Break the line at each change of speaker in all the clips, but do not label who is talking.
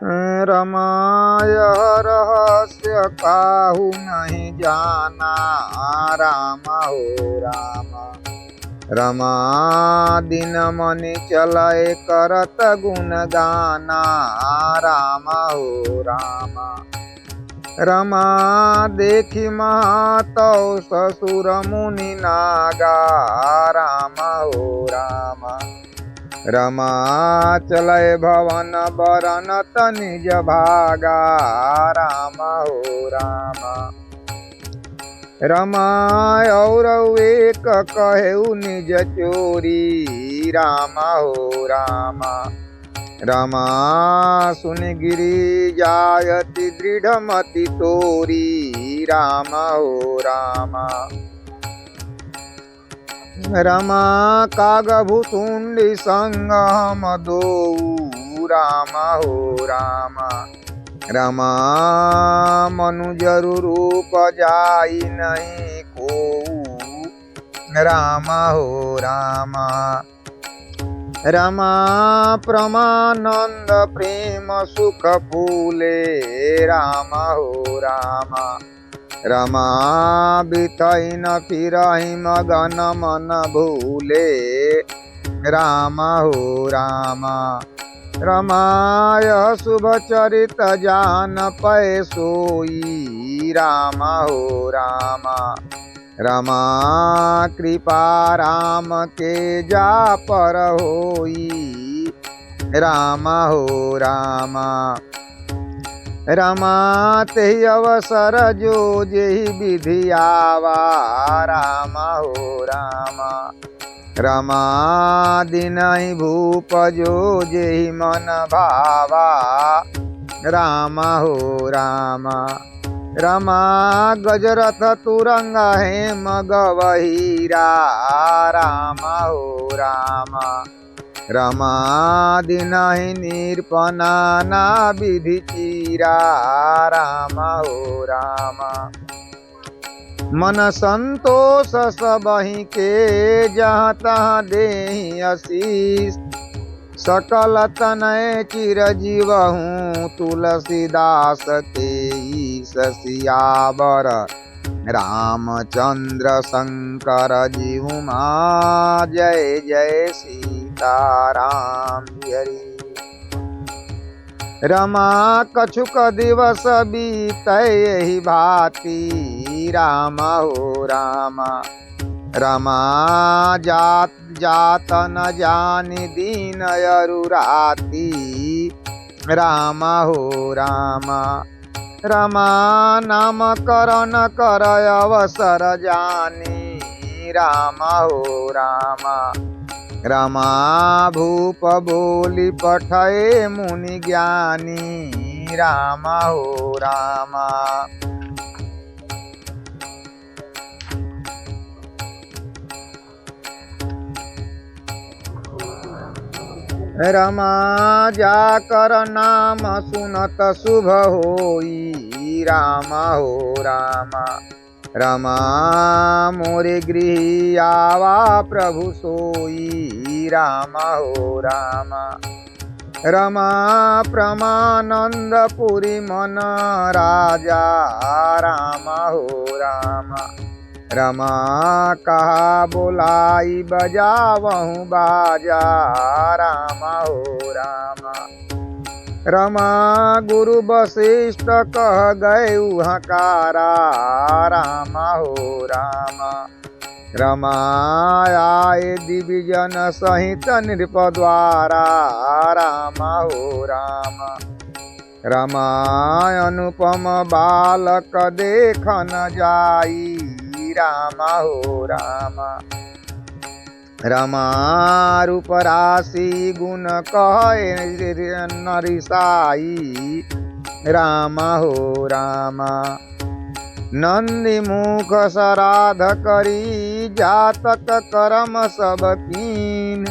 रमाय रहस्य काहू नहीं जाना, राम हो राम। रमा दिन मनि चलय करत गुण गाना, राम हो राम। रमा देखी महातौ ससुर मुनि नागा, राम हो राम। रमा चलय भवन बरन निज भागा, राम हो राम। रमा और एक कहु निज चोरी, राम हो राम। रमा सुन गिरि जायति दृढ़ मति तोरी, राम हो राम। रमा कागभुतुंडी संग हम दोऊ, राम हो राम। रमा मनुजरु रूप जाई नहीं कोऊ, राम हो राम। रमा प्रमानंद प्रेम सुख फूले, राम हो राम। रमा बितई न फिरहि मगन मन भूले, राम हो राम। रमाय शुभ चरित जान पै सोई, राम हो राम। रमा कृपा राम के जा पर होई, राम हो राम। रमा तेहि अवसर जो जेहि विधि आवा, राम हो राम। रमा दिनहि भूप जो जेहि मन भावा, राम हो राम। रमा गजरथ तुरंग हेम गवहीरा, राम हो राम। रमा दिनहि निरपना ना विधि चीरा, राम हो राम। मन संतोष सबहि के जहाँ तहाँ देहि आशीष, सकल तनय चिरजीवहूँ तुलसीदास के ईश सियावर, रामचंद्र शंकर जीउमा जय जय सीताराम हरि। रमा कछुक दिवस बीतै एहि भांति, राम हो राम। रमा जात जात न जानि दिन अरु राति, राम हो राम। रमा नाम करण कर अवसर जानी, राम हो राम। रमा भूप बोली पठय मुनि ज्ञानी, राम हो राम। रमा जाकर नाम सुनत शुभ होई, राम हो राम। रमा मोरे गृह आवा प्रभु सोई, राम हो राम। रमा प्रमानंद पुरी मन राजा, राम हो राम। रमा कहा बोलाई बजावहूँ बाजा, राम हो राम। रमा गुरु वशिष्ठ कह गए हकारा, राम हो राम। रमा आए दिविजन सहित नृप द्वारा, राम हो राम। रमा अनुपम बालक देखन जाई, राम हो राम। रमा रूप राशि गुण कहे नरिसाई, राम हो राम। नंदी मुख सराध करी जातक करम सब कीन,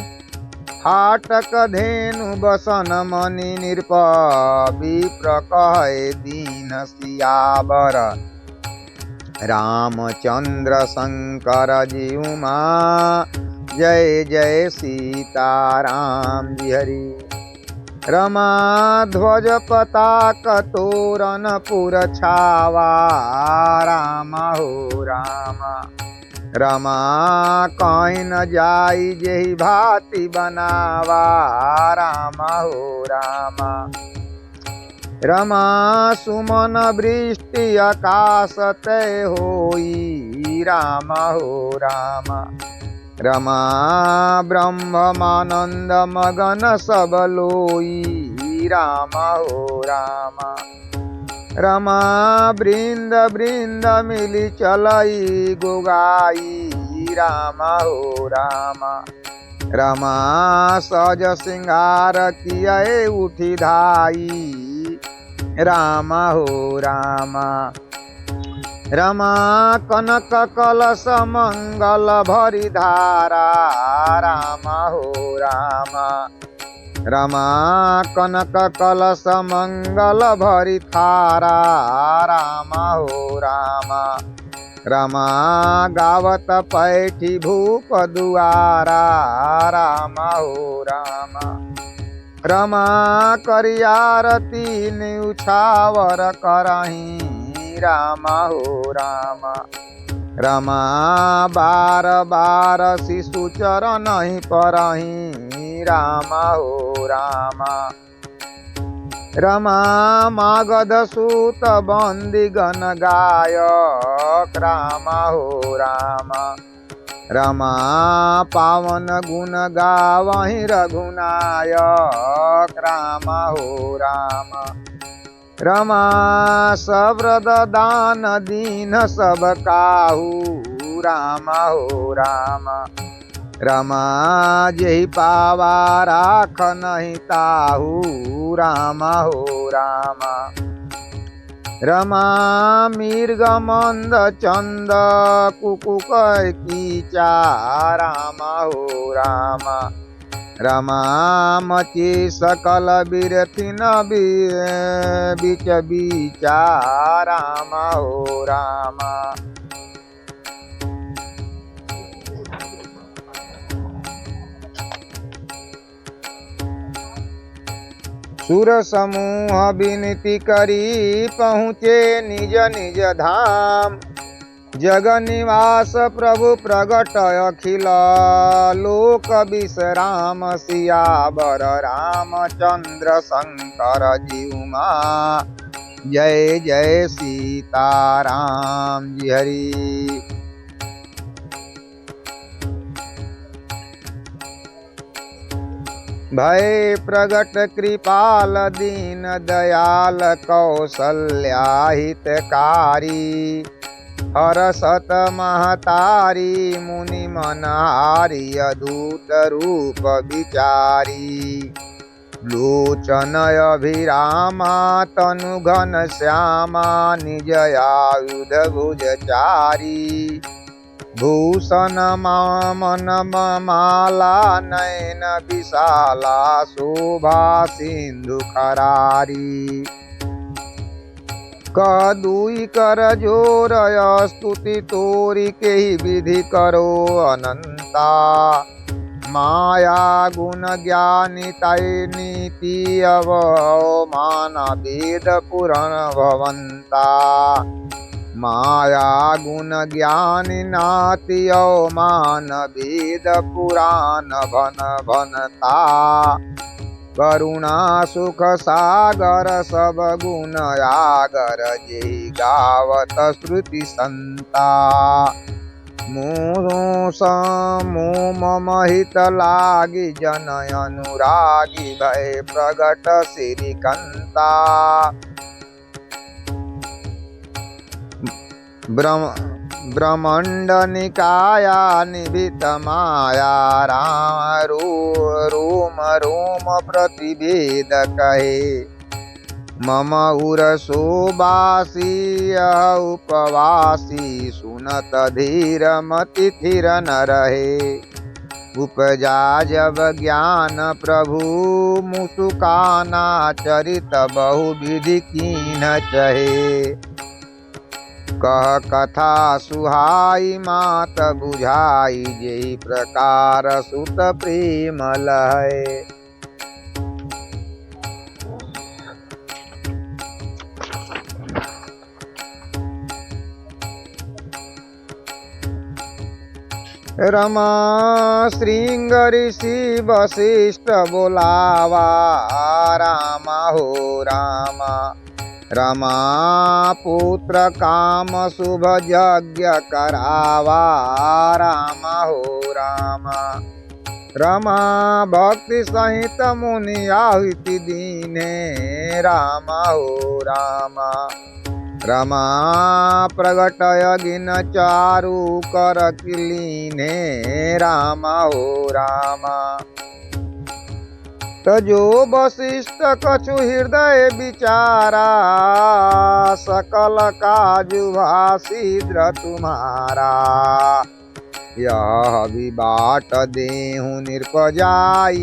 हाटक धेनु बसन मणि नृप विप्र कहे दीन सियावर, रामचंद्र शंकर जीउमा जय जय सीताराम जी हरि। रमा ध्वज पताक तोरण पुर छावा राम हो राम। रमा कहीं न जाई जेहि भांति बनावा राम हो राम। रमा सुमन वृष्टि आकाश तय होई राम हो राम। रमा ब्रह्मानंद मगन सब लोई राम हो राम। रमा वृंद वृंद मिली चलई गोगाई राम हो राम। रमा सज सिंगार किए उठी धाई राम हो राम। रमा कनक कलश मंगल भरी धारा राम हो राम। रमा कनक कलश मंगल भरी थारा राम हो राम। रमा गावत पैठी भूप दुआरा राम हो राम। रमा करियारती न्युछावर करही राम हो राम। रमा बार बार शिशु चरण ही परही राम हो राम। रमा मागध सूत बंदी गण गायक राम हो राम। रमा पावन गुण गावहि रघुनायक राम हो राम। रमा सब्रद दान दीन सब काहू राम हो राम। रमा जेहि पावा राख नहीं ताहू राम हो राम। रमा मृग मंद चंद कुकुक कीचा राम हो राम। रमा मची सकल बिरथिन बीच बीचा राम हो राम। सुर समूह विनती करी पहुँचे निज निज धाम। जग निवास प्रभु प्रगट अखिल लोक विश्राम। सियावर रामचंद्र शंकर जीउमा जय जय सीताराम जी हरि। भय प्रगट कृपाल दीन दयाल कौसल्या हितकारी। हरसत महतारी मुनि मनहारी अदूत रूप विचारी। लोचन अभिरामा तनु घन श्यामा निज आयुध भुजचारी। भूषण मामन माला नयन विशाला शोभा सिंधु खरारी। कदुई कर जोर स्तुति तोरी के ही विधि करो अनंता। माया गुण ज्ञानी तय नीति अवमान वेद पुराण भवंता। माया गुण ज्ञानी नाति अवमान वेद पुराण भन भनता। करुणा सुख सागर सब गुण आगर जे गावत श्रुति संता। मोह समोम महित लागी जन अनुरागी भय प्रगट श्रीकंता। ब्रह्मांड निकाया निभित माया राम रोम रोम प्रतिभेद कहे। मम उर सोबासी उपवासी सुनत धीर मति थिर न रहे। उपजा जब ज्ञान प्रभु मुसुकाना चरित बहु विधि कीन चहे। कह कथा सुहाई मात बुझाई जेहि प्रकार सुत प्रेम लहै। रमा श्रृंग ऋषि वशिष्ठ बोलावा रामा हो रामा। रमा पुत्र काम शुभ यज्ञ करावा रामा हो रामा। रमा भक्ति सहित मुनि आहुति दीने रामा हो रामा। रमा प्रगटय गिन चारु कर किलीने रामा हो रामा। तजो वशिष्ठ कछु हृदय विचारा सकल काजु भाषिद्र तुम्हारा। यह भी बाट देहु निरपजाई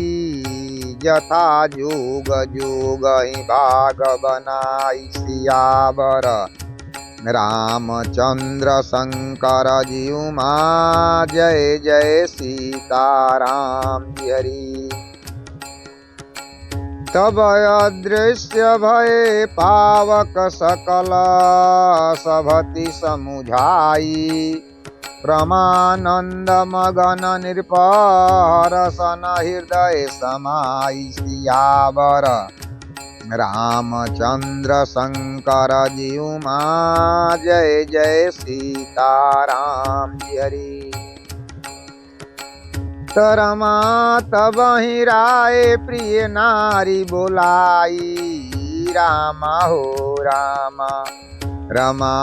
यथा जोग जोग ही भाग बनाई। सियावर रामचंद्र शंकर जीव माँ जय जय सीताराम हरि। तब अदृश्य भय पावक सकल सभति समुझाई। प्रमानंद मगन नृपहरसन हृदय समाई। सियावर रामचंद्र शंकर जीव माँ जय जय सीताराम हरि। रमा तब ही राय प्रिय नारी बोलाई रामा हो रामा। रमा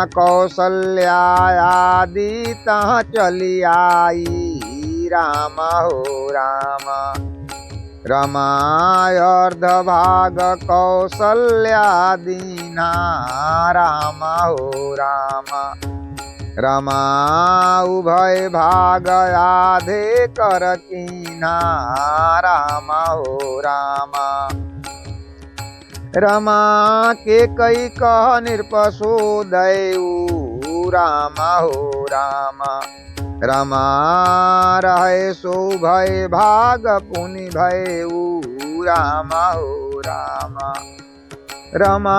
कौशल्या आदि तहाँ चली आई रामा हो रामा। रमा अर्ध भाग कौशल्या दीना रामा हो रामा। रमा उभय भाग आधे कर कीना रामा हो रामा। रमा के कई कह निरपसोदयु रामा हो रामा। रमा रहे सो भय भाग पुनि भयउ रामा हो रामा। रमा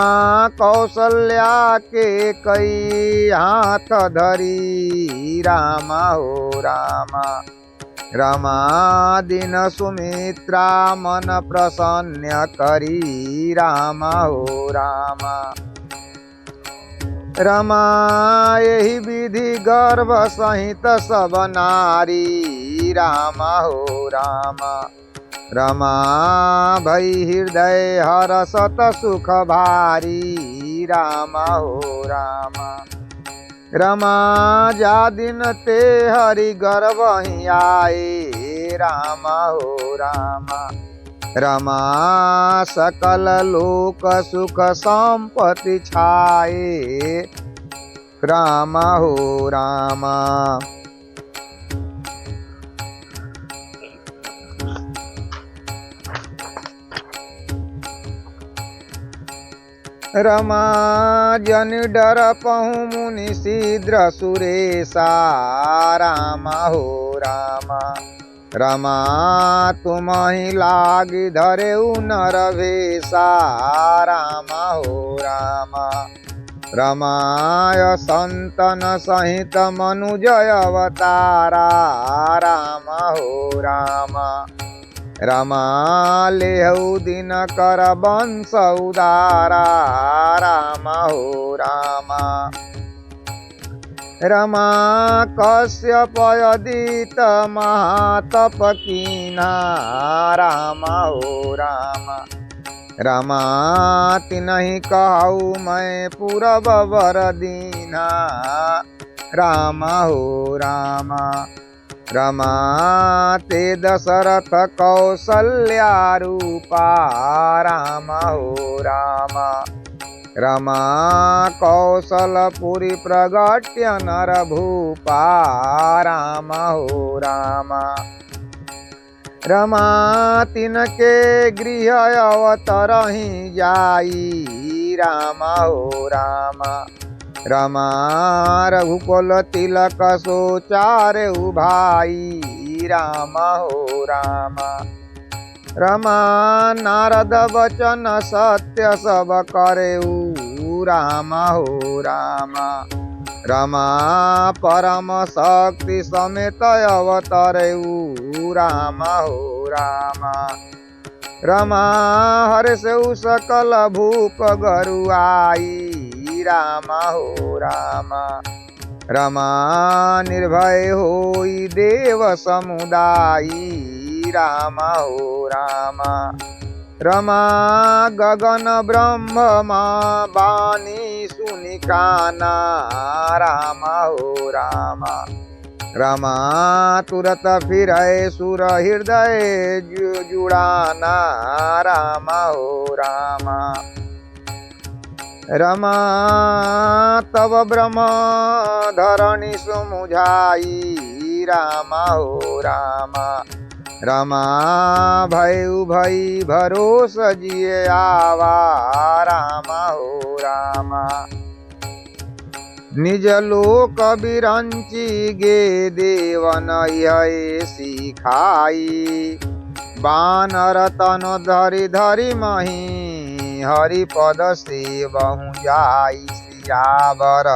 कौशल्या के कई हाथ धरी रामा हो रामा। रमा दिन सुमित्रा मन प्रसन्न करी रामा हो रामा। रमा यही विधि गर्भ सहित सब नारी रामा हो रामा। रमा भई हृदय हरसत सुख भारी रामा हो रामा। रमा जा दिन ते हरि गर्भ ही आए रामा हो रामा। रमा सकल लोक सुख संपत्ति छाए रामा हो रामा। रमा जन डर पहु मुनि शीघ्र सुरेशा रामा हो रामा। रमा तुम ही लाग धरे नर भेषा रामा हो रामा। रमाय संतन सहित मनुजय अवतारा रामा हो रामा। रमा लेहु दिन कर वंश उदारा रामा हो रामा। रमा कश्यप अदित महातप कीना रामा हो रामा। रमा तिन्हि कहु मैं पूरब वर दीना रामा हो रामा। रमा ते दशरथ कौसल्या रूपा रामा हो रामा। रमा कौशलपुरी प्रगट्य नर भूपा रामा हो रामा। रमा तिनके गृह अवतरहि जाई रामा हो रामा। रमा रघुकुल तिलक सोचारहु भाई रामा हो रामा। रमा नारद वचन सत्य सब करेऊ रामा हो रामा। रमा परम शक्ति समेत अवतरऊ राम हो राम। रमा हर्षऊ सकल भूप गरुआई राम हो राम। रमा निर्भय होई देव समुदायी राम हो राम। रमा गगन ब्रह्म बानी सुनि काना राम हो राम। रमा तुरत फिरै सुर हृदय जुड़ाना राम हो राम। रमा तब ब्रह्म धरणी सुमुझाई राम हो राम। रमा भयउ भई भरोस जिए आवा राम हो राम। निज लोक बिरंची गे देवन यह सिखाई। बानर तन धरि धरि मही हरि पद से बहु जाई। सियावर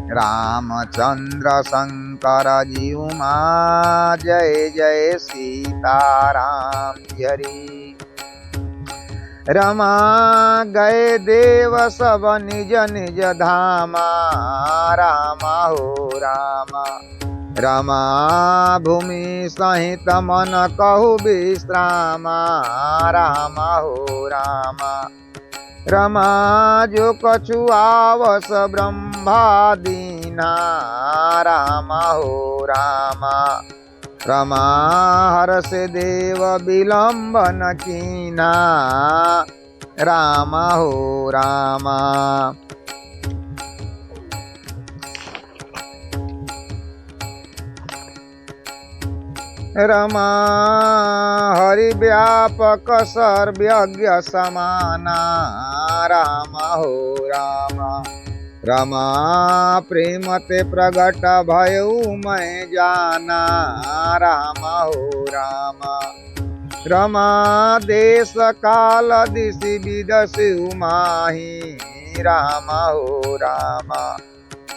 रामचंद्र शंकर जीव माँ जय जय सीताराम हरि। रमा गए देव सब निज निज धामा राम हो राम। रमा भूमि सहित मन कहु विश्रामा राम हो राम। रमा जो कछु आवस ब्रह्मादीना राम हो राम। रमा हर्ष देव विलंबन कीना राम हो राम। रमा हरि व्यापक सर्वज्ञ समाना राम हो राम। रमा प्रेम ते प्रगट भयउ मैं जाना राम हो राम। रमा देश काल दिशि विदसि माही राम हो राम।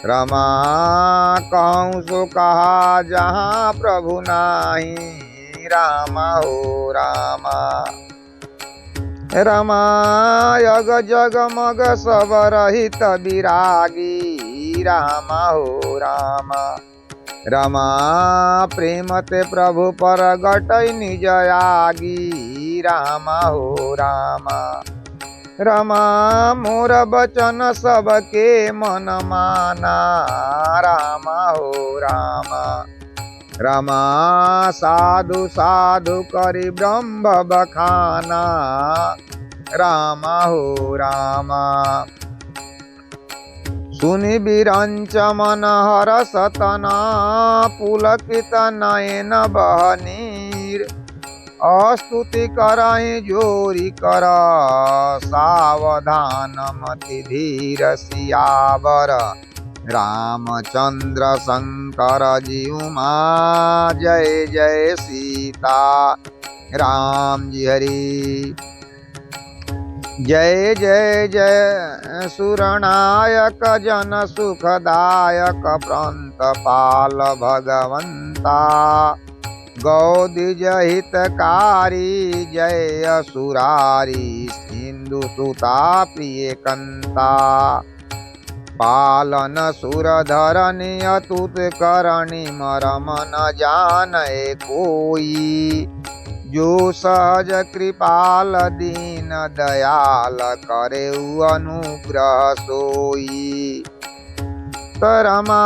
रमा कहूँ सो कहा जहाँ प्रभु नाही राम हो राम। रमा यग जग मग सब रहित विरागी राम हो राम। रमा प्रेम ते प्रभु पर गटै निज आगी राम हो राम। रमा मोर बचन सबके मन माना राम हो राम। रमा साधु साधु करि ब्रह्म बखाना राम हो राम। सुनि बिरंच मन हरसतना पुलकित नयन बहनीर। अस्तुति करहि जोरी कर सावधान मति धीर। सियावर रामचंद्र शंकर जीव माँ जय जय सीता राम जी हरि। जय जय जय सुरनायक जन सुखदायक प्रंतपाल भगवंता। गौदिज हितकारी जय असुरारी सिंधु सुता प्रिय कंता। पालन सुरधरनि अतुत करणी मरम न जाने कोई। जो सहज कृपाल दीन दयाल करेउ अनुग्रह सोई। रमा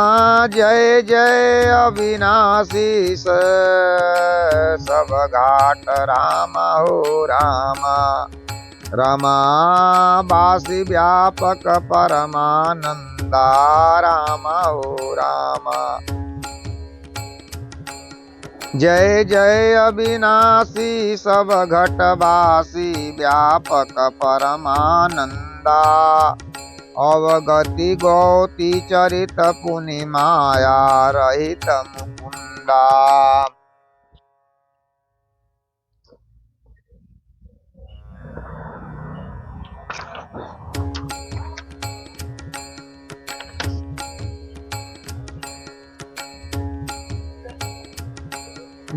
जय जय अविनाशी सब घाट राम हो राम। रमा बासी व्यापक परमानंदा राम हो राम। जय जय अविनाशी सब घटवासी व्यापक परमानंदा। अवगति गौती चरित पुनि माया रहित मुकुंदा।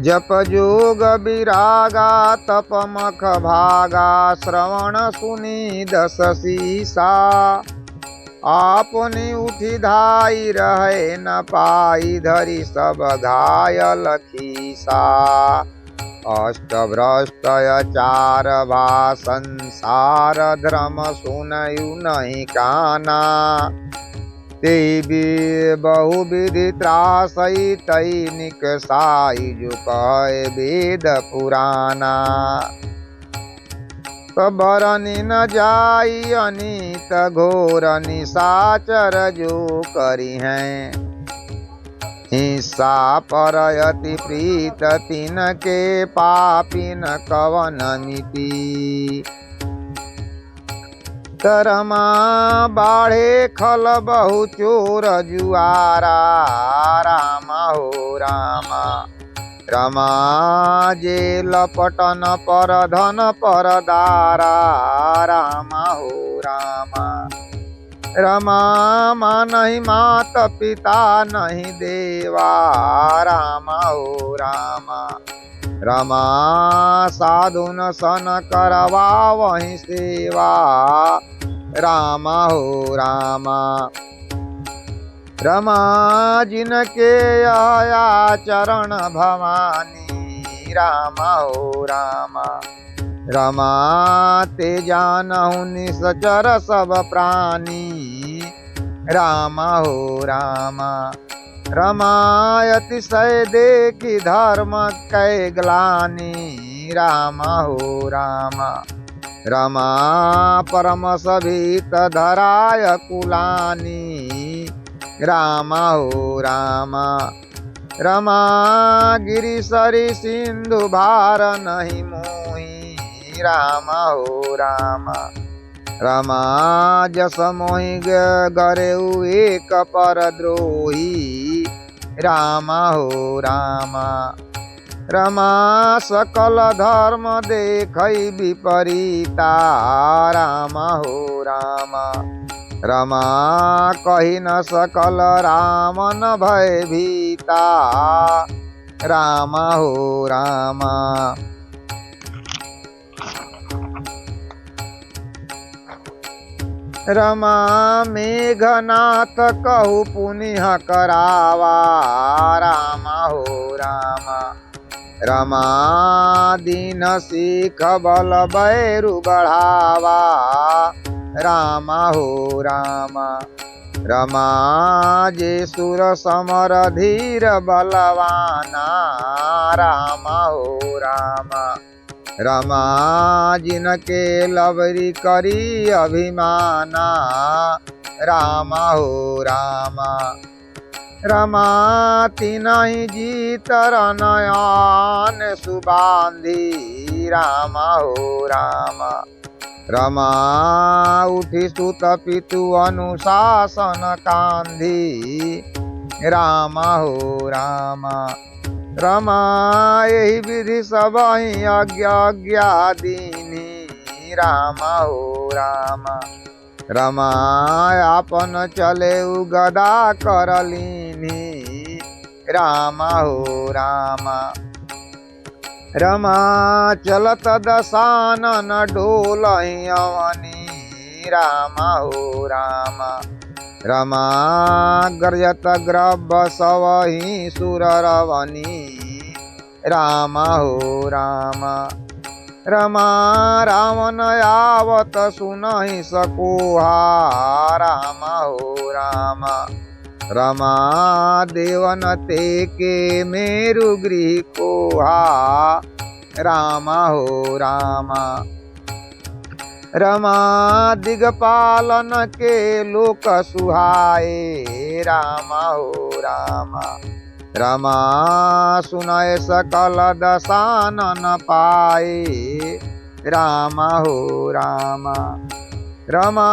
जप जोग विरागा तप मख भागा श्रवण सुनी दस सीसा आपनी उठी धाई रहे न पाई धरी सब घायल खीसा अष्ट भ्रष्ट चार भा संसार धर्म सुनयु नहीं काना ते बहुविधि त्रासई तई निकसाई जो कहे वेद पुराना बरनी न जाई अनित घोर निशाचर जो करी हैं हिंसा परयति प्रीत तिन के पापिन कवन मिति करमा बाढ़े खल बहु चोर जुआरा रामा हो रामा रमा जे लपटन पर धन पर दारा रामा हो रामा रमा नहीं मात पिता नहीं देवा रामा हो रामा रमा साधुन सन करवा वही सेवा रामा हो रामा रमा जिनके आया चरण भवानी रामा हो रामा रमा ते जानहु निसचर सब प्राणी रामा हो रामा रमा अतिशय देखी धर्म कै ग्लानि रामा हो रामा रमा परम सभीत धराय कुलानी रामा हो रामा रमा गिरिशरी सिंधु भार नहीं मोही रामा हो रामा रमा जस मोहि गरेउ एक पर द्रोही रामा हो रामा रमा सकल धर्म देखै विपरीता रामा हो रामा रमा कही न सकल राम न भय भीता रामा हो रामा रमा मेघनाथ कहु पुनिह करावा रामा हो रामा रमा दीन सीख बल बैरु बढ़ावा रामा हो रामा रमा जे सुर समर धीर बलवाना रामा हो रामा रमा जिनके लवरी करी अभिमाना रामा हो रामा रमा तिनहि जीत नयन सुबांधी रामा हो रामा रमा उठी सुत पितु अनुशासन कांधी रामा हो रामा रमा यही विधि सबहि आज्ञा दीनी रामा हो रामा रमा आपन चले गदा करलीनी रामा हो रामा रमा चलत दसानन डोलहि अवनी रामा हो रामा रमा गर्जत ग्रभ सवहि सुर रवनी रामा हो रामा रमा रावण आवत सुनहि सकोहा रामा हो रामा रमा देवन ते के मेरु गृह कोहा रामा हो रामा रमा दिगपालन के लोक सुहाए रामा हो रामा रमा सुनय सकल दसानन पाए रामा हो रामा रमा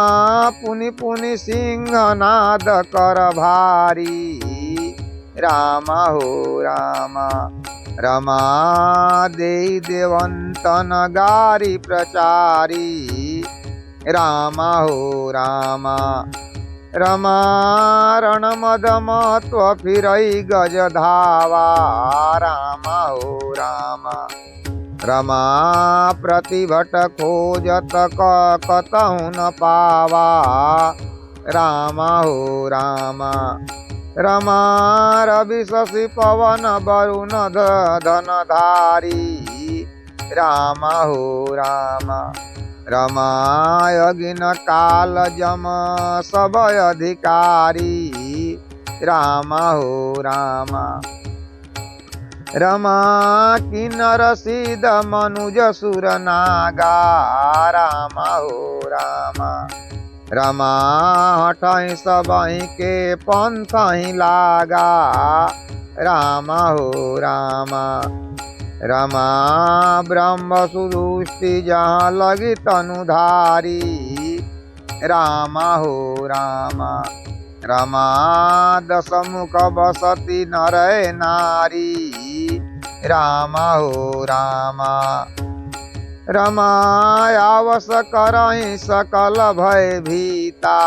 पुनि पुनि सिंहनाद कर भारी रामा हो रामा रमा देई देवंतन गारी प्रचारी रामा हो रामा रमा रणमदमत्व फिरै गज धावा राम हो राम रमा प्रतिभट खोजत कतहु न पावा राम हो राम रमा रवि शशि पवन वरुण धनधारी राम हो राम रमा अगिन काल जम सब अधिकारी राम हो राम रमा किन्नर सिद्ध मनुज सुर नागा राम हो राम रमा हठै सबहि के पंथहि लागा राम हो राम रमा ब्रह्म सुदुष्टि जहाँ लगी तनुधारी राम हो राम रमा दशमुख बसती नरै नारी राम हो राम रमा आवस करहि सकल भय भीता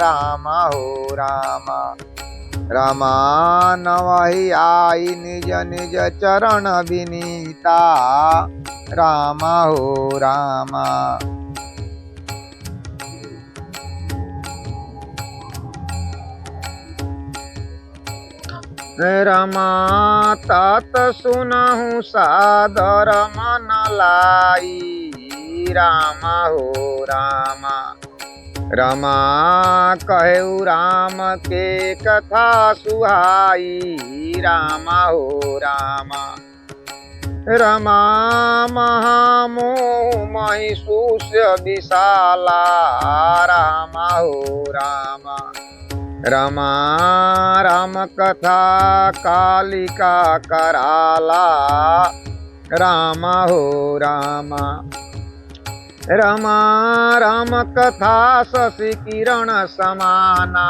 राम हो राम रमा नवहि आई निज निज चरण विनीता राम हो राम रमा तात सुनहु सादर मन लाई राम हो राम रमा कहु राम के कथा सुहाई राम हो राम रमा महामोह महिषूष्य विशाला राम हो राम रमा राम कथा कालिका कराला राम हो राम रमा राम कथा शशि किरण समाना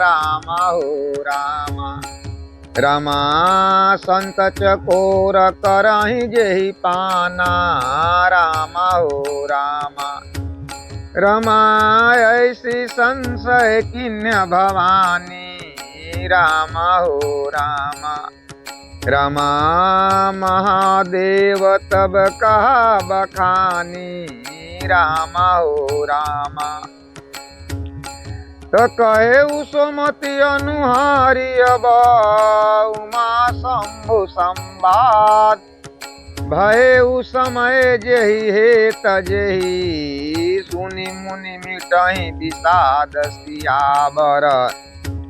राम हो राम रमा संत चकोर करहि जेहि पाना राम हो राम रमा ऐसी संशय किन्य भवानी राम हो राम रमा महादेव तब कहा बखानी राम हो राम तो कहे सुमति अनुहारी अब उमा शंभु संवाद भय उस समय जेहि हे तजेहि सुनि मुनि मिटहि विषाद सियावर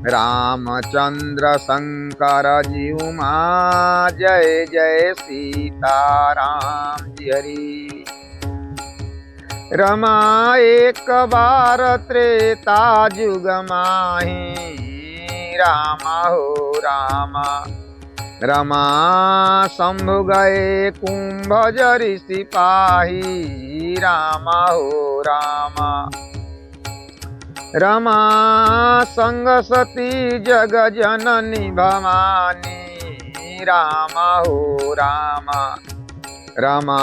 रामचंद्र शंकर जी उमा जय जय सीताराम जी हरि रमा एक बार त्रेता जुग माही राम हो राम रमा शंभु गए कुंभ जरि सिपाही राम हो राम रमा संग सती जग जननी भवानी राम हो राम रमा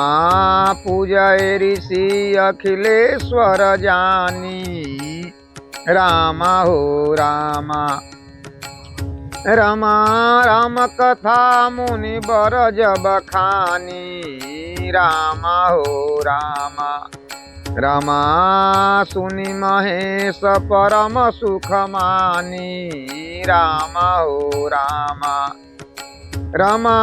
पूजय ऋषि अखिलेश्वर जानी राम हो राम रमा राम कथा मुनि बर जब खानी राम हो राम रमा सुनि महेश परम सुख मानी राम हो राम रमा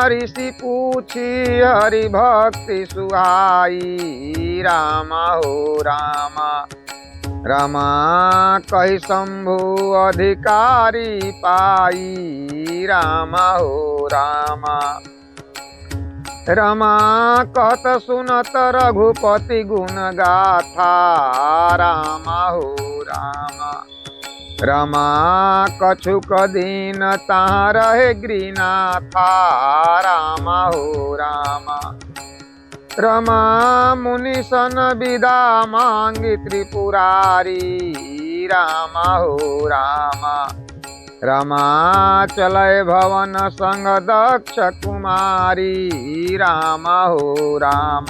ऋषि पूछी हरि भक्ति सुहाई राम हो राम रमा कहि शंभु अधिकारी पाई राम हो राम रमा कहत सुनत रघुपति गुण गाथा राम हो राम रमा कछुक दीन तहाँ रहे गृहनाथा राम हो राम रमा मुनि सन विदा मांगी त्रिपुरारी राम हो राम रमा चलय भवन संग दक्ष कुमारी राम हो राम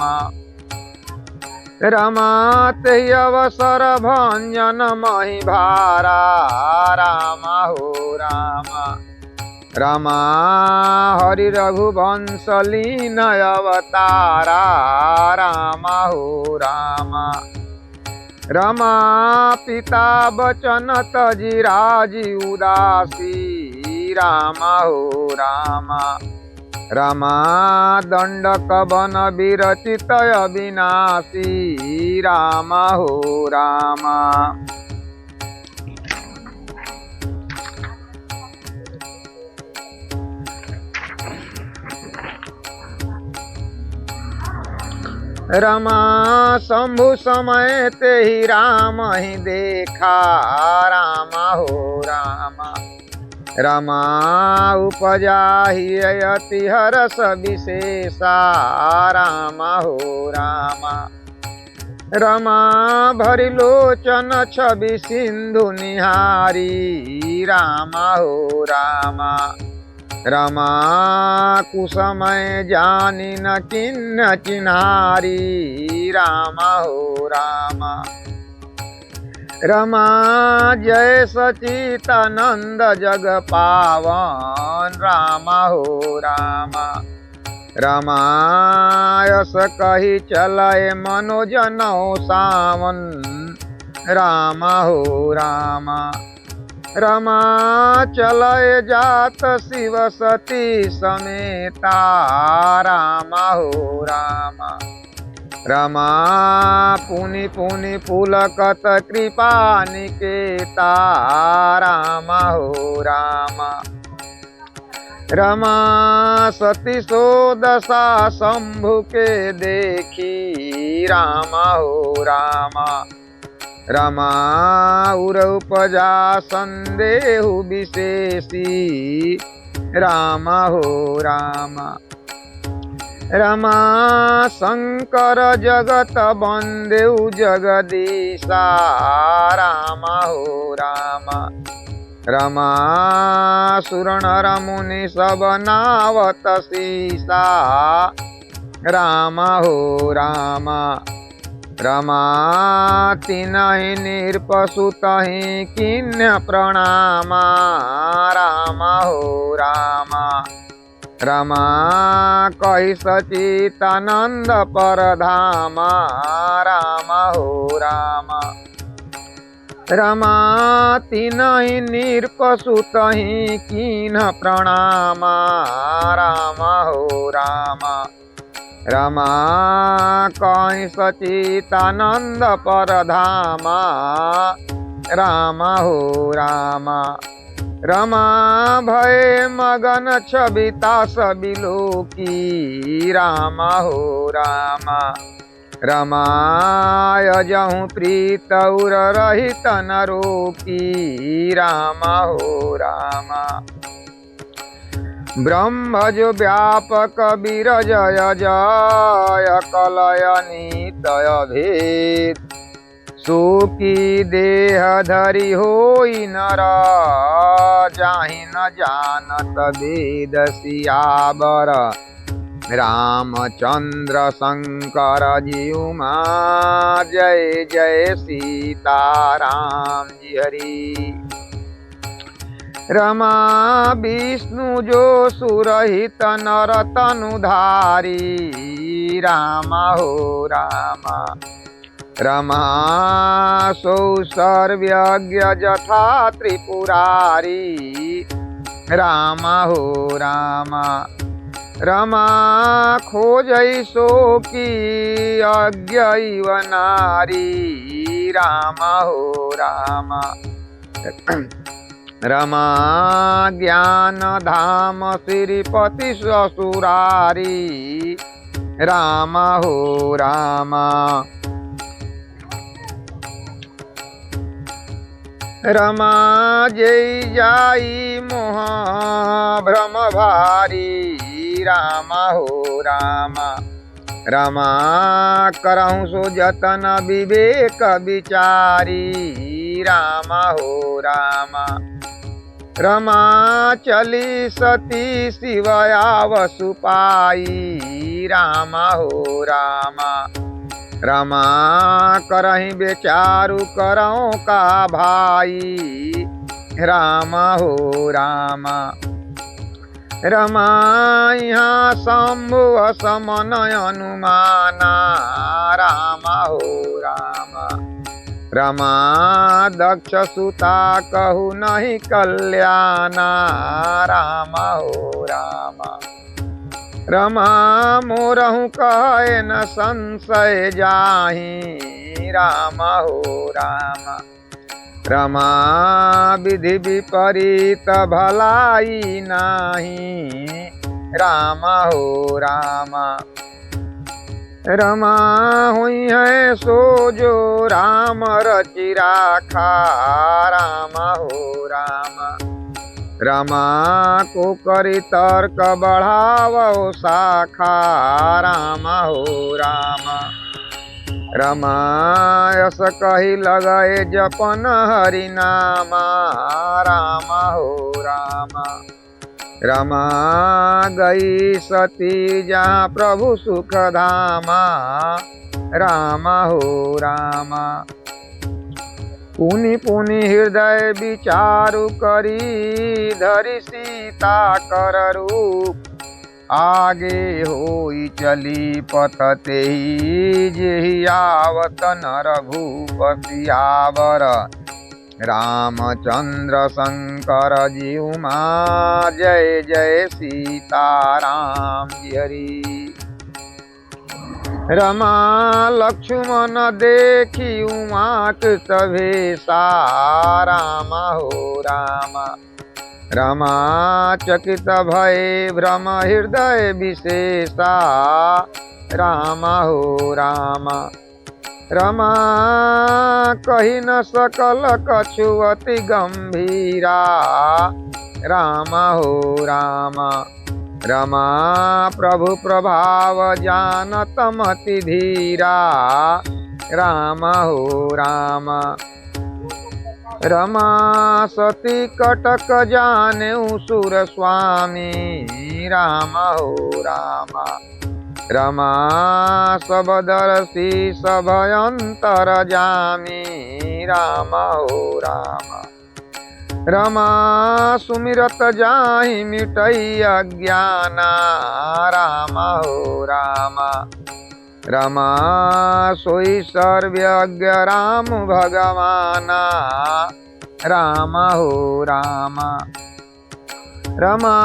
रमाते अवसर भंजन मही भारा राम हो राम रमा हरि रघुवंश लीन अवतारा राम हो राम रमा पिता बचन तजी राजी उदासी राम हो राम रमा दंडक वन विरचित अविनाशी राम हो राम रमा शंभु समय ते ही राम ही देखा राम हो राम रमा उपजा ही अति हरस विशेषा राम हो राम रमा भरि लोचन छवि सिंधु निहारी राम हो राम रमा कुसमय जानी न किन्न चिन्हारी राम हो राम रमा जय सचितानंद जग पावन राम हो राम रमायस कही चलय मनोजनौ सावन राम हो राम रमा चलय जात शिव सती समेता राम हो राम रमा पुनि पुनि पुलकत कृपा निकेता राम हो राम रमा सती सो दशा शंभु के देखी राम हो राम रमा उर उपजा संदेहु विशेषी राम हो राम रमा शंकर जगत बंदेउ जगदीशा राम हो राम रमा सुर नर मुनि सब नावत सीसा राम हो राम रमा तिनहि निरपसुतहि किन्य प्रणामा राम हो राम रमा कहि सचितानंद परधामा राम हो राम रमा तिनहि निरपसुतहि किन्ह प्रणामा राम हो राम रमा कहि सचितानंद परधामा राम हो राम रमा भय मगन छविता सबिलोकी राम हो राम रमा यजहु प्रीत उर रहित नरोकी राम हो राम ब्रह्म जो व्यापक विरजय जय कलय नितय भेद सुखी देह धरि होई नर जाहि न जानत वेद सियावर रामचंद्र शंकर जीउमा जय जय सीताराम जी हरि रमा विष्णु जो सुरहित नर तनुधारी राम हो राम रमा सौ सर्वज्ञ जथा त्रिपुरारी राम हो राम रमा खोजै सो की अज्ञैव नारी राम हो राम रमा ज्ञान धाम श्रीपति ससुरारी राम हो राम रमा जय जाई मोह भ्रम भारी राम हो राम रमा करहु सो जतन विवेक विचारी राम हो राम रमा चली सती शिवया वसु पाई राम हो राम रमा करही बेचारू करौ का भाई राम हो राम। रमा यहाँ शंभु समन अनुमाना राम हो राम। रमा दक्ष सुता कहु नहीं कल्याणा राम हो राम। रमा मोरहु कहे न संशय जाहि राम हो राम। रमा विधि विपरीत भलाई नाही राम हो राम। रमा हुई है सो जो राम रचि राखा राम हो राम। रमा को करी तर्क बढ़ावो शाखा राम हो राम। रमा यस कही लगाए जपन हरि नामा राम हो राम। रमा गई सती जहाँ प्रभु सुख धामा राम हो राम। पुनि पुनि हृदय विचारु करी धरि सीता कर रूप। आगे होई चली पथ तेहि जेहि आवत नर भूप सियावर। रामचंद्र शंकर जीव माँ जय जय सीताराम जी हरि। रमा लक्ष्मण देखी उमा कृत भेषा राम हो राम। रमा चकित भय भ्रम हृदय विशेषा राम हो राम। रमा कही न सकल कछुअति गंभीरा राम हो राम। रमा प्रभु प्रभाव जानत मति धीरा राम हो राम। रमा सती कटक जाने सुर स्वामी राम हो राम। रमा सब दर्शी सब अंतर जामी राम हो राम। रमा सुमिरत जाहि मिटई अज्ञाना राम हो राम। रमा सोई सर्वज्ञ राम भगवाना राम हो राम। रमा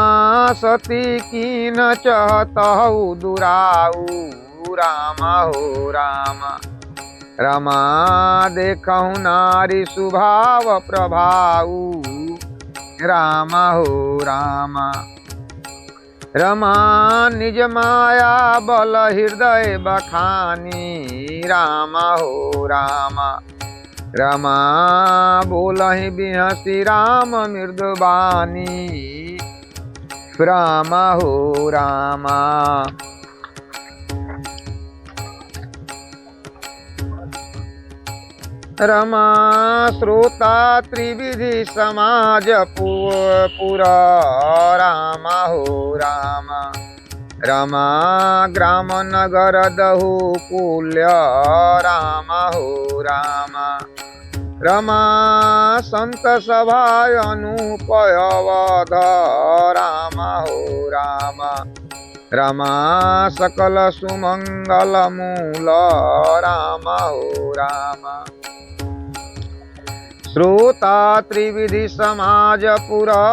सती कीन चहतहु दुराऊ राम हो राम। रमा देखहु नारी स्वभाव प्रभाऊ राम हो राम। रमा निज माया बल हृदय बखानी राम हो राम। रमा बोलहि बिहसी राम मृदुबानी राम हो राम। रमा श्रोता त्रिविधि समाज पुरा राम हो राम। रमा ग्राम नगर दहु कुल्य राम हो राम। रमा संत सभा अनुपयवध राम हो राम। रमा सकल सुमंगल मूल राम हो राम। श्रोता त्रिविधि समाज पुरा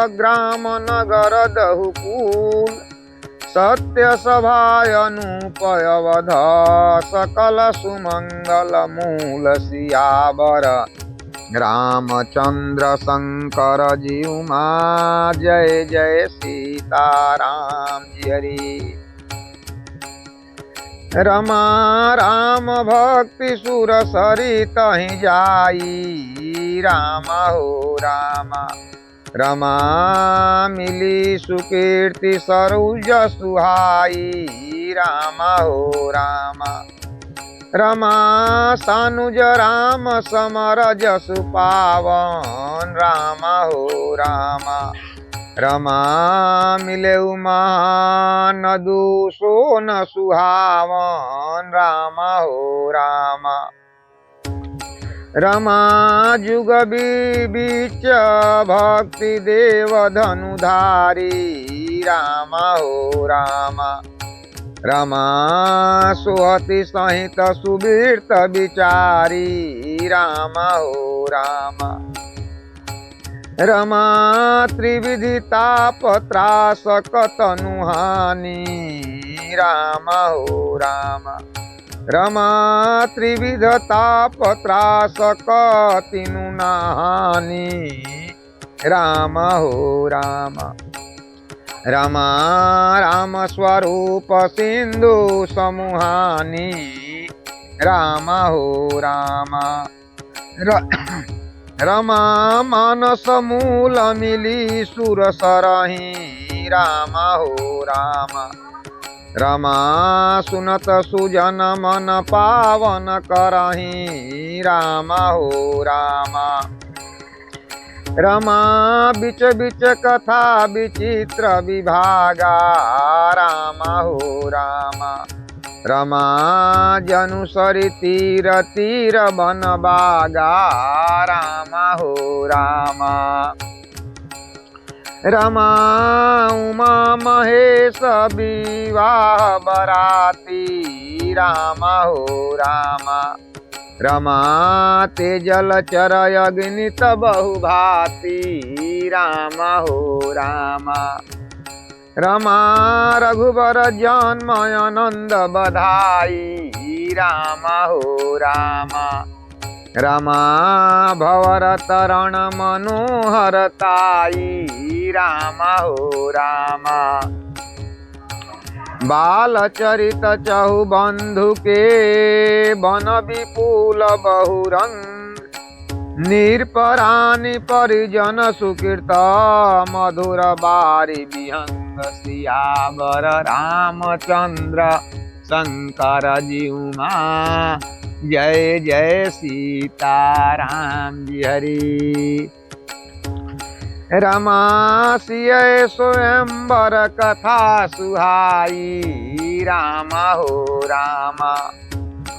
ग्राम नगर दहुकुल। सत्य सभा अनुपयवध सकल सुमंगल मूल सियावर। रामचंद्र शंकर जीव माँ जय जय सीताराम जी हरि। रमा राम भक्ति सुर सरित ही जाई राम हो राम। रमा मिली सुकीर्ति सरुज सुहाई राम हो राम। रमा सानुज राम समर जसु पावन राम हो राम। रमा मिले नदु सो न सुहावन राम हो राम। रमा जुग बीच भक्ति देव धनुधारी राम हो राम। रमा सुहति सहित सुबीर्त विचारी राम हो राम। रमा त्रिविधि ताप त्रास कतनुहानी राम हो राम। रमा त्रिविध ताप त्रास कतिनु नाहानी राम हो राम। रमा राम स्वरूप सिंधु समूहानी राम हो राम। रमा मानस मूल मिली सुर सरही राम हो राम। रमा सुनत सुजन मन पावन करही राम हो राम। रमा बिच बिच कथा विचित्र विभागा राम हो राम। रमा जनु सरि तीर तीर बन बागा राम हो राम। रमा उमा महेश विवाह बराती राम हो राम। रमा तेजल चर अग्नित बहुभाती राम हो राम। रमा रघुबर जन्म आनंद बधाई राम हो राम। रमा भवर तरण मनोहरताई राम हो राम। बाल चरित चहु बंधु के बन विपुल बहुरंग। निरपरानि परिजन सुकृत मधुर बारी विहंग। सियावर रामचंद्र शंकर जीउमा जय जय सीताराम जी हरि। रमा सिय स्वयंवर कथा सुहाई राम हो राम।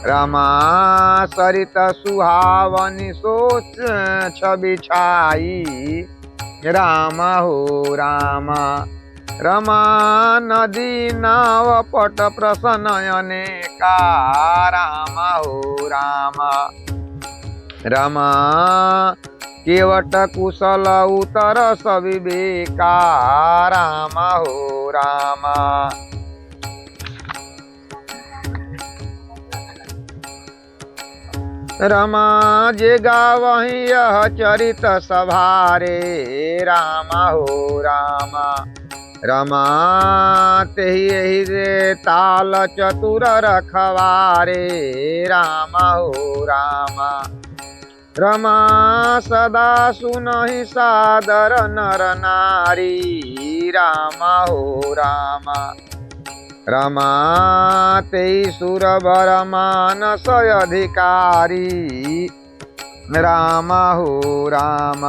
रमा सरित सुहावनी सोच छवि छाई राम हो राम। रमा नदी नाव पट प्रसनयने का राम हो राम। रमा केवट कुशल उतर सविवेका राम हो राम। रमा जे गावहि यह चरित सभारे राम हो राम। रमा तेहि एहि रे ताल चतुर रखवारे राम हो राम। रमा सदा सुनहि सादर नर नारी राम हो राम। रमा तेहि सुरवर मानस अधिकारी राम हो राम।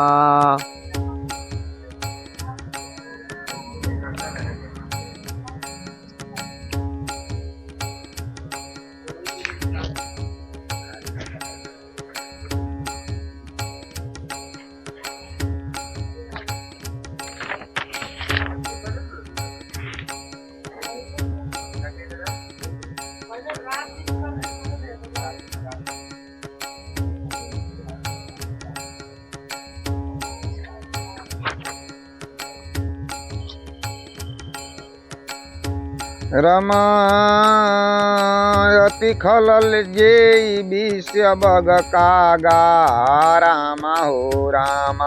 रमा अति खलल जेई विषय बग कागा राम हो राम।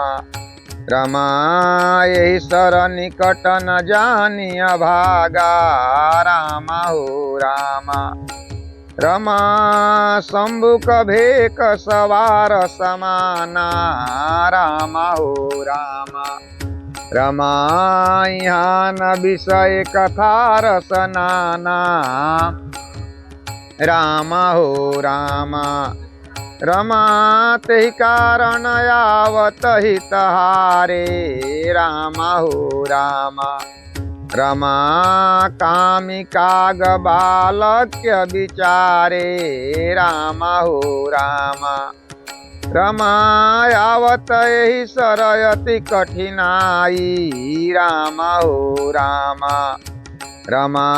रमा यही सर निकट न जानिय भागा राम हो राम। रमा शंभुक भेक सवार समाना राम हो राम। रमा यहाँ न विषय कथा रसनाना राम हो राम। रमा ते कारण आवत हितहारे राम हो राम। रमा कामिकाग बालक्य विचारे राम हो राम। रमा आवत एहि सरयति कठिनाई राम हो राम। रमा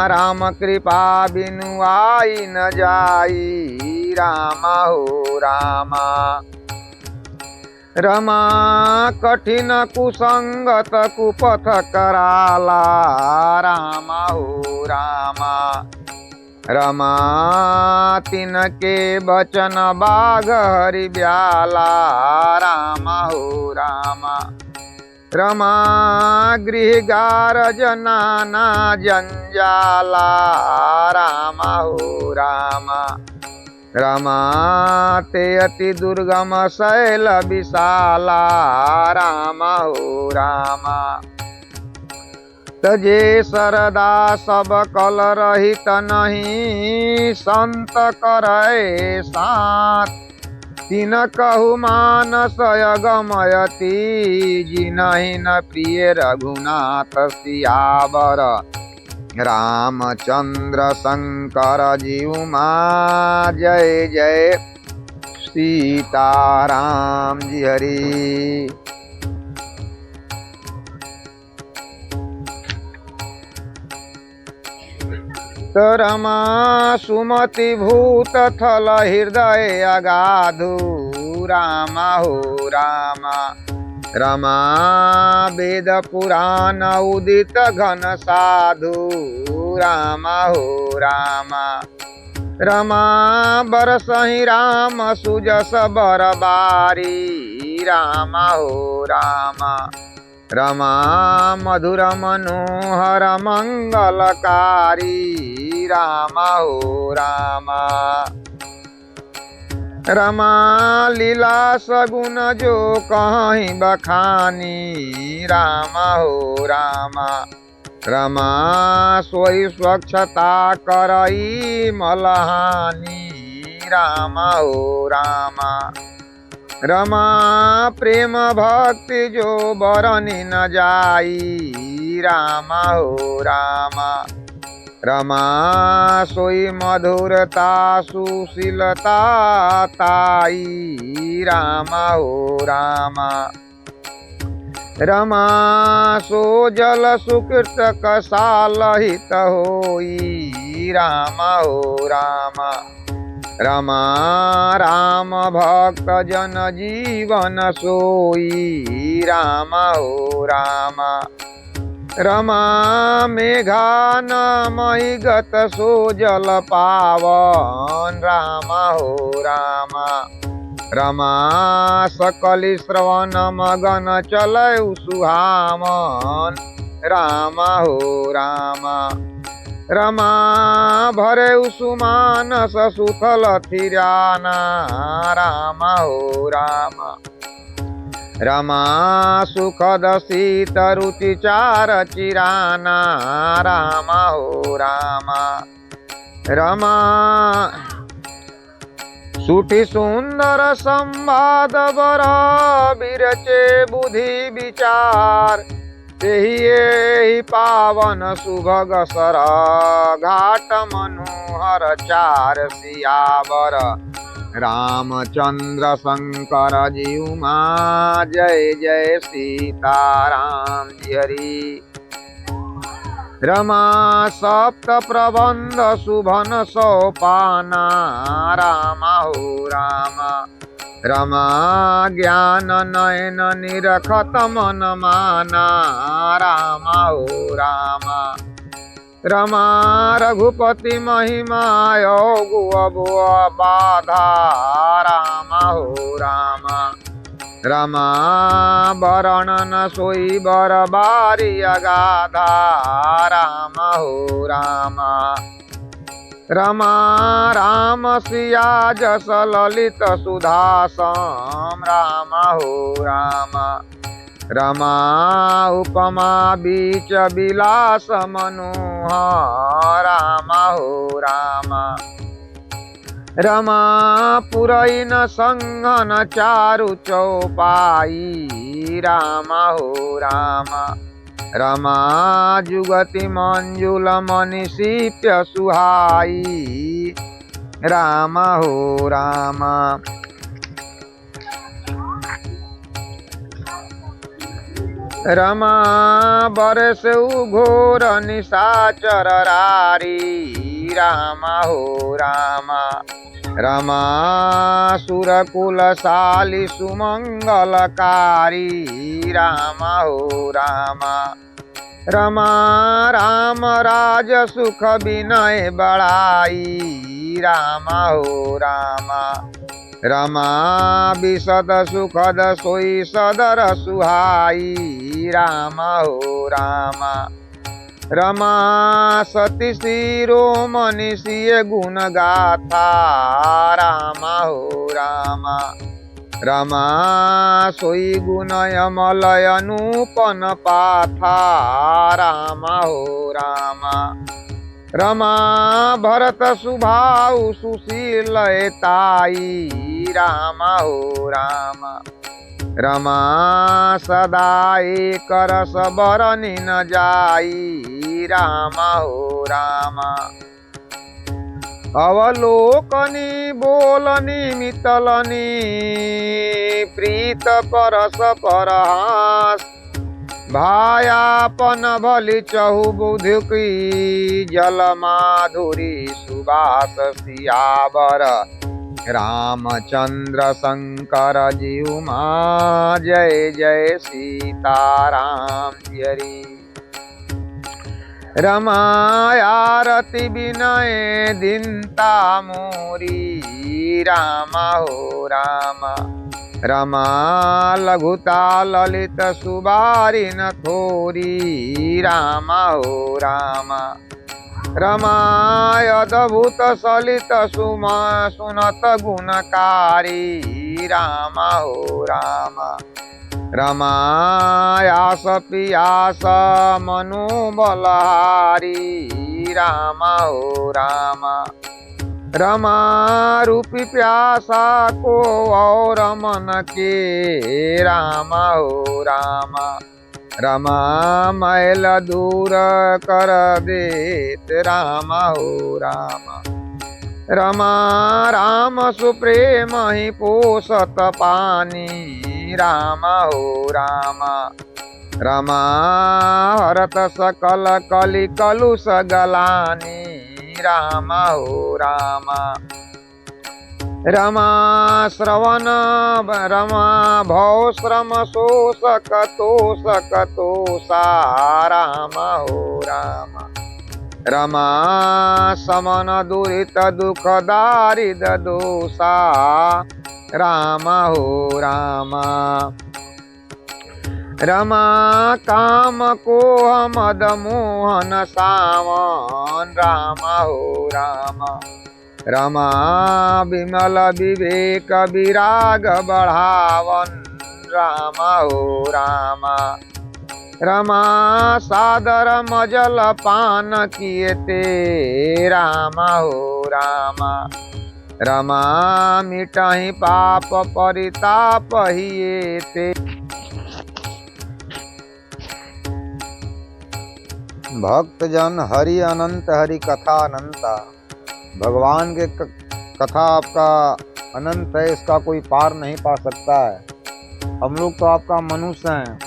राम कृपा बिनु आई न जाई राम हो राम। रमा कठिन कुसंगत कुपथ कराला राम हो राम। रमा तिनके बचन बाघ हरि ब्याला राम हो राम। रमा गृह गारज नाना जंजाला राम हो राम। रमा ते अति दुर्गम शैल विशाला राम हो राम। तजे सरदा सब कल रहित नहीं संत करे साथ। तिन कहु मानस गमयति जिनहि न प्रिय रघुनाथ सियावर। रामचंद्र शंकर जीउमा जय जय सीताराम जी हरि। रमा सुमति भूत थल हृदय अगाधु राम हो राम। रमा वेद पुराण उदित घन साधु राम हो राम। रमा बरसहि राम सुजस बर बारी राम हो राम। रमा मधुर मनोहर मंगलकारी राम हो राम। रमा लीला सगुन जो कहीं बखानी राम हो राम। रमा सोई स्वच्छता करई मलहानी राम हो राम। रमा प्रेम भक्ति जो बरनी न जाई राम हो राम। रमा सोई मधुरता सुशीलता ताई राम हो राम। रमा सो जल सुकृत कसाल हित होई राम हो राम। रमा राम भक्त जन जीवन सोई राम हो राम। रमा मेघान मई गत सो जल पावन राम हो राम। रमा सकल श्रवण मगन चलऊ सुहामन राम हो राम। रमा भरे सुमानस सुथल थिराना राम हो राम। रमा सुखद शीत रुचि चार चिराना राम हो राम। रमा सुठी सुंदर संवाद बर बिरचे बुद्धि विचार। तेहि पावन सुभग सर घाट मनोहर चार सियावर। रामचंद्र शंकर जीउमा जय जय सीताराम जी हरि। रमा सप्त प्रबंध शुभन सोपाना राम हो राम। रमा ज्ञान नयन निरखत मन माना राम हो राम। रमा रघुपति महिमा योगु अबुअ बाधा राम हो राम। रमा वर्णन सोई बर बारी अगाधा राम हो राम। रमा राम सिया जस ललित सुधासम राम हो राम। रमा उपमा बीच विलास मनोहर राम हो राम। रमा पुरैन संघन चारु चौपाई राम हो राम। रमा जुगति मंजुल मनिषिप्य सुहाई राम हो राम। रमा बरस घोर निशाचर रारी राम हो राम। रमा सुरकुलशाली सुमंगलकारी राम हो राम। रमा राम राज सुख विनय बढ़ाई राम हो राम। रमा विशद सुखद सोई सदर सुहाई राम हो राम। रमा सती शिरोमणि सिय गुण गाथा राम हो राम। रमा सोई गुणय मलय नूपन पाथा राम हो राम। रमा भरत सुभाउ सुशीलताई राम हो राम। रमा सदा एक रस बरनि न जाई राम हो राम। अवलोकनी बोलनी मितलनी प्रीत परस परहास। भायापन भली चहु बुधुकी जल माधुरी सुबास सियावर रामचंद्र शंकर जीउमा जय जय सीताराम हरि। रमा आरती विनय दीनता मोरी राम हो राम। रमा लघुता ललित सुबारी न थोरी राम हो राम। रमा अद्भुत सलित सुमा सुनत गुणकारी राम हो राम। रमा आस पियास मनु बलहारी राम हो राम। रमा रूपी प्यासा को और मन के राम हो राम। रमा मैल दूर कर देत राम हो राम। रमा राम सुप्रेम ही पोषत पानी राम हो राम। रमा हरत सकल कलि कलुष गलानी राम हो राम। रमा श्रवण रमा भव श्रम शोषक तोषक तोषा राम हो राम। रमा समन दुरित दुख दारिद दोषा राम हो राम। रमा काम कोह मद मोहन सावन राम हो राम। रमा विमल विवेक विराग बढ़ावन राम हो राम। रमा सादर मजल पान किए ते राम हो राम। रमा मिटाही पाप परिताप हिए ते। भक्तजन हरि अनंत हरि कथा अनंता। भगवान के कथा आपका अनंत है, इसका कोई पार नहीं पा सकता है। हम लोग तो आपका मनुष्य हैं,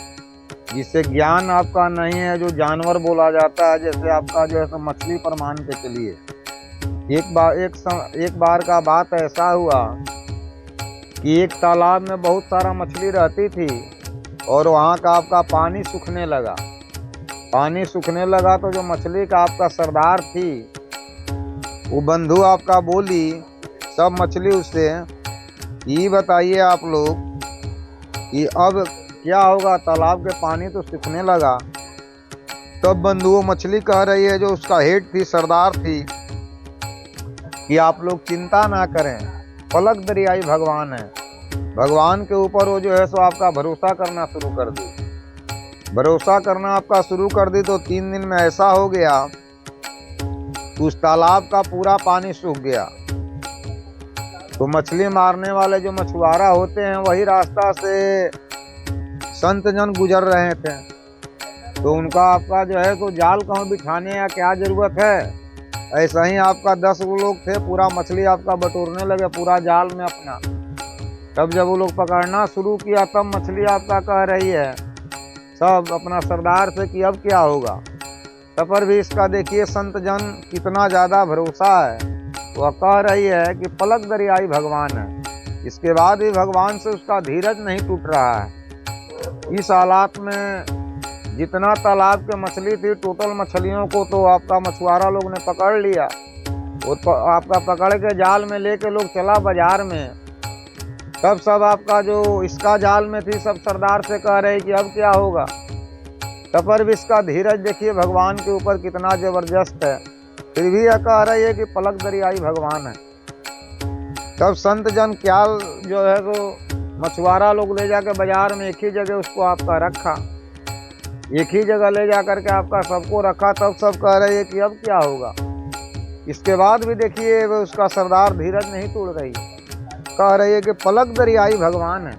जिससे ज्ञान आपका नहीं है, जो जानवर बोला जाता है, जैसे आपका जो है मछली पर मान के चलिए। एक बार का बात ऐसा हुआ कि एक तालाब में बहुत सारा मछली रहती थी और वहाँ का आपका पानी सूखने लगा। पानी सूखने लगा तो जो मछली का आपका सरदार थी, वो बंधु आपका बोली सब मछली उससे, ये बताइए आप लोग कि अब क्या होगा, तालाब के पानी तो सूखने लगा। तब बंधु मछली कह रही है, जो उसका हेड थी, सरदार थी, कि आप लोग चिंता ना करें, पलक दरियाई भगवान है। भगवान के ऊपर वो जो है सो आपका भरोसा करना शुरू कर दी। भरोसा करना आपका शुरू कर दी तो 3 दिन में ऐसा हो गया, उस तालाब का पूरा पानी सूख गया। तो मछली मारने वाले जो मछुआरा होते हैं वही रास्ता से संत जन गुजर रहे थे, तो उनका आपका जो है तो जाल कहाँ बिठाने या क्या जरूरत है। ऐसा ही आपका 10 लोग थे, पूरा मछली आपका बटोरने लगे पूरा जाल में अपना। तब जब वो लोग पकड़ना शुरू किया तब मछली आपका कह रही है सब अपना सरदार से कि अब क्या होगा। तब पर भी इसका देखिए संत जन कितना ज़्यादा भरोसा है, वह कह रही है कि पलक दरियाई भगवान है। इसके बाद भी भगवान से उसका धीरज नहीं टूट रहा है। इस हालात में जितना तालाब के मछली थी टोटल मछलियों को तो आपका मछुआरा लोग ने पकड़ लिया। वो आपका पकड़ के जाल में लेके लोग चला बाजार में। तब सब आपका जो इसका जाल में थी सब सरदार से कह रहे कि अब क्या होगा। तब पर भी इसका धीरज देखिए भगवान के ऊपर कितना जबरदस्त है, फिर भी यह कह रही है कि पलक दरियाई भगवान है। तब संत जन क्या जो है तो मछुआरा लोग ले जाकर बाजार में एक ही जगह उसको आपका रखा, एक ही जगह ले जाकर के आपका सबको रखा। तब सब कह रहे हैं कि अब क्या होगा। इसके बाद भी देखिए वो उसका सरदार धीरज नहीं तोड़ रही, कह रही है कि पलक दरियाई भगवान है।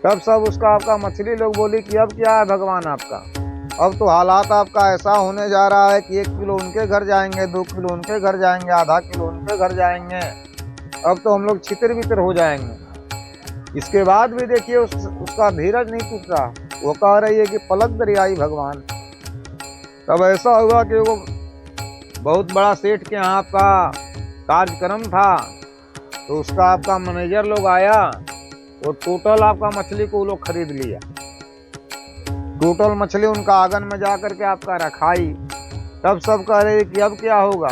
तब सब उसका आपका मछली लोग बोली कि अब क्या है भगवान आपका, अब तो हालात आपका ऐसा होने जा रहा है कि 1 किलो उनके घर जाएंगे, 2 किलो उनके घर जाएंगे, आधा किलो उनके घर जाएंगे, अब तो हम लोग छितर बितर हो जाएंगे। इसके बाद भी देखिए उसका धीरज नहीं टूट रहा, वो कह रही है कि पलक दरियाई भगवान। तब ऐसा हुआ कि वो बहुत बड़ा सेठ के यहाँ आपका कार्यक्रम था, तो उसका आपका मैनेजर लोग आया और टोटल आपका मछली को वो लोग खरीद लिया। टोटल मछली उनका आंगन में जा करके आपका रखाई। तब सब कह रहे कि अब क्या होगा।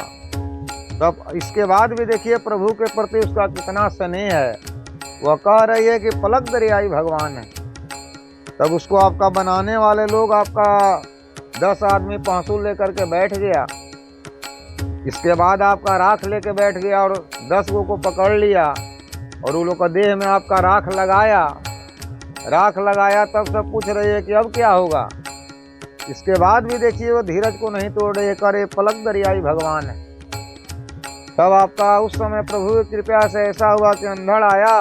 तब इसके बाद भी देखिए प्रभु के प्रति उसका कितना स्नेह है, वह कह रही है कि पलक दरियाई भगवान है। तब उसको आपका बनाने वाले लोग आपका 10 आदमी पांसुल लेकर के बैठ गया। इसके बाद आपका राख लेके बैठ गया और 10 को पकड़ लिया और उन लोग का देह में आपका राख लगाया। तब सब पूछ रही है कि अब क्या होगा। इसके बाद भी देखिए वो धीरज को नहीं तोड़ रही है, करे पलक दरियाई भगवान है। तब आपका उस समय प्रभु की कृपा से ऐसा हुआ कि अंधड़ आया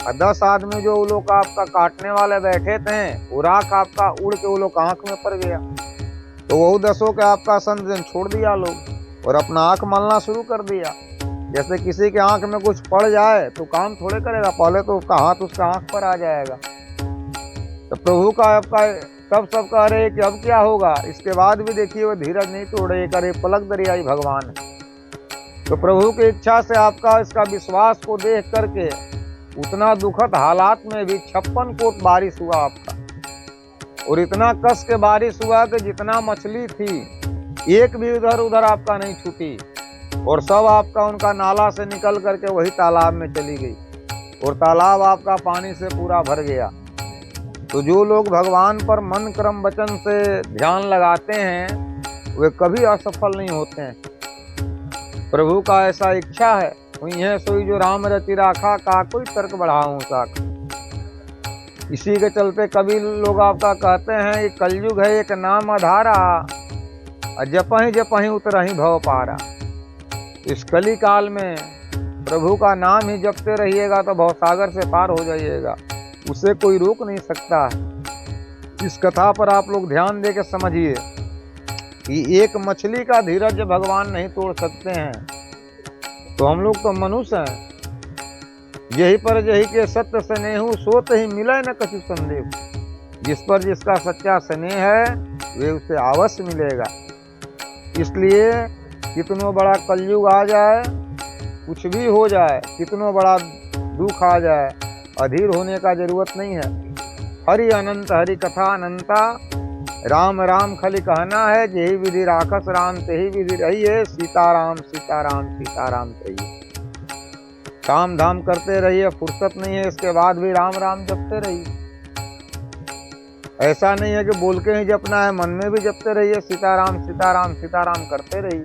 और 10 आदमी जो वो लोग आपका काटने वाले बैठे थे वो राख आपका उड़ के वो लोग आँख में पड़ गया। तो वो 10 के आपका संत जन छोड़ दिया लोग और अपना आँख मलना शुरू कर दिया। जैसे किसी के आँख में कुछ पड़ जाए तो काम थोड़े करेगा, पहले तो उसका हाथ उसका आँख पर आ जाएगा। तो प्रभु का आपका तब सब कह रहे कि अब क्या होगा। इसके बाद भी देखिए वो धीरज नहीं तोड़ रहे, करे पलक दरियाई भगवान है। तो प्रभु की इच्छा से आपका इसका विश्वास को देख करके उतना दुखद हालात में भी 56 कोट बारिश हुआ आपका, और इतना कस के बारिश हुआ कि जितना मछली थी एक भी उधर उधर आपका नहीं छूटी, और सब आपका उनका नाला से निकल करके वही तालाब में चली गई और तालाब आपका पानी से पूरा भर गया। तो जो लोग भगवान पर मन क्रम वचन से ध्यान लगाते हैं वे कभी असफल नहीं होते हैं। प्रभु का ऐसा इच्छा है, हुई है सोई जो राम रति राखा, का कोई तर्क बढ़ाऊं साखा। इसी के चलते कभी लोग आपका कहते हैं ये कलयुग है एक नाम अधारा, जपहीं उतरहीं भव पारा। इस कली काल में प्रभु का नाम ही जपते रहिएगा तो भवसागर से पार हो जाइएगा, उसे कोई रोक नहीं सकता। इस कथा पर आप लोग ध्यान दे के समझिए कि एक मछली का धीरज भगवान नहीं तोड़ सकते हैं, तो हम लोग तो मनुष्य हैं। यही पर यही के सत्य स्नेहु सोत ही मिले न कछु संदेह। जिस पर जिसका सच्चा स्नेह है वे उसे अवश्य मिलेगा। इसलिए कितनो बड़ा कलयुग आ जाए, कुछ भी हो जाए, कितनो बड़ा दुख आ जाए, अधीर होने का जरूरत नहीं है। हरि अनंत हरि कथा अनंता, राम राम खाली कहना है। यही विधि राखस राम तेही विधि रही है, सीताराम सीताराम सीताराम चाहिए। काम धाम करते रहिए, फुर्सत नहीं है इसके बाद भी राम राम जपते रहिए। ऐसा नहीं है कि बोल के ही जपना है, मन में भी जपते रहिए, सीताराम सीताराम सीताराम करते रहिए।